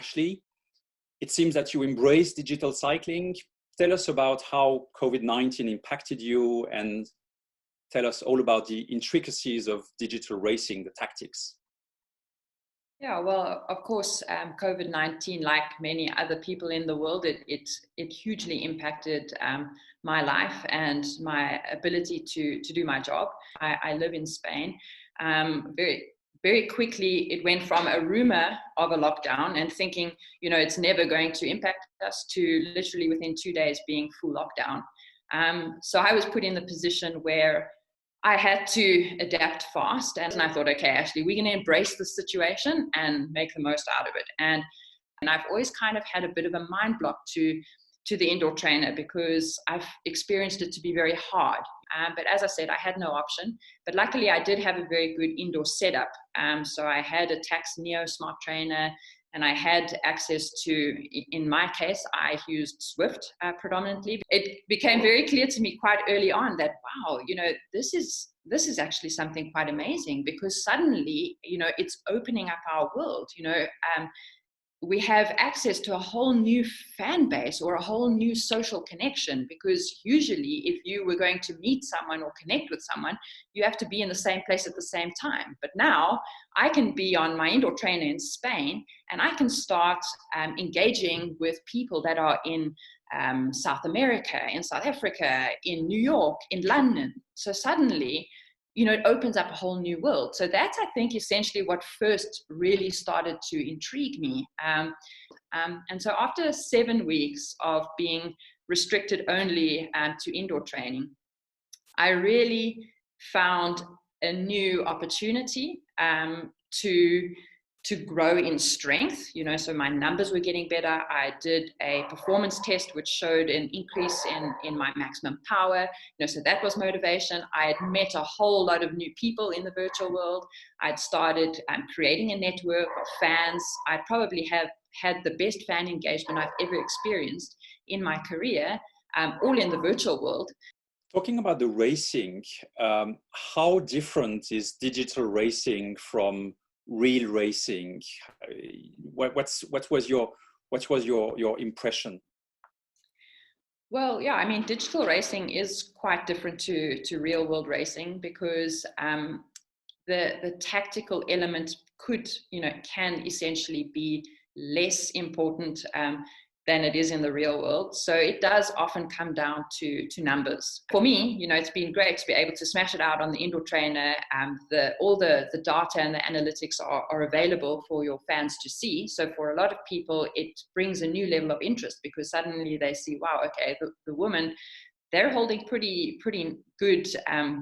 Ashleigh, it seems that you embrace digital cycling. Tell us about how COVID-19 impacted you, and tell us all about the intricacies of digital racing, the tactics. Yeah, well, of course, COVID-19, like many other people in the world, it hugely impacted my life and my ability to do my job. I live in Spain. Very quickly, it went from a rumor of a lockdown and thinking, it's never going to impact us, to literally within 2 days being full lockdown. So I was put in the position where I had to adapt fast, and I thought, okay, Ashleigh, we're going to embrace the situation and make the most out of it. And I've always kind of had a bit of a mind block to the indoor trainer, because I've experienced it to be very hard. But as I said, I had no option. But luckily, I did have a very good indoor setup. So I had a Tax Neo smart trainer, and I had access to, in my case, I used Zwift predominantly. It became very clear to me quite early on that, wow, this is actually something quite amazing, because suddenly, it's opening up our world. We have access to a whole new fan base or a whole new social connection, because usually if you were going to meet someone or connect with someone, you have to be in the same place at the same time. But now I can be on my indoor trainer in Spain, and I can start engaging with people that are in South America, in South Africa, in New York, in London. So suddenly, it opens up a whole new world. So that's, I think, essentially what first really started to intrigue me. And so after 7 weeks of being restricted only to indoor training, I really found a new opportunity to grow in strength. So my numbers were getting better. I did a performance test which showed an increase in my maximum power. So that was motivation. I had met a whole lot of new people in the virtual world. I'd started creating a network of fans. I probably have had the best fan engagement I've ever experienced in my career, all in the virtual world. Talking about the racing, how different is digital racing from real racing? What was your impression? Well, yeah, digital racing is quite different to real world racing, because the tactical element can essentially be less important than it is in the real world. So it does often come down to numbers. For me, it's been great to be able to smash it out on the indoor trainer. All the data and the analytics are available for your fans to see. So for a lot of people, it brings a new level of interest, because suddenly they see, wow, okay, the woman, they're holding pretty good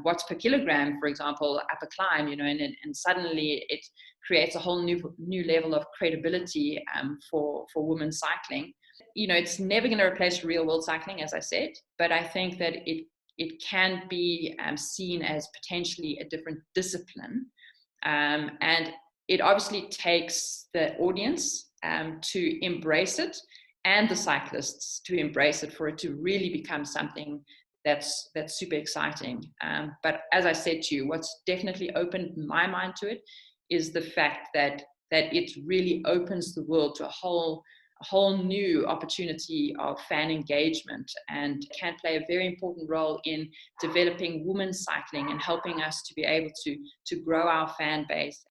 watts per kilogram, for example, upper climb, and suddenly it creates a whole new level of credibility for women cycling. It's never going to replace real world cycling, as I said, but I think that it can be seen as potentially a different discipline. And it obviously takes the audience to embrace it, and the cyclists to embrace it, for it to really become something that's super exciting. But as I said to you, what's definitely opened my mind to it is the fact that it really opens the world to a whole new opportunity of fan engagement, and can play a very important role in developing women's cycling and helping us to be able to grow our fan base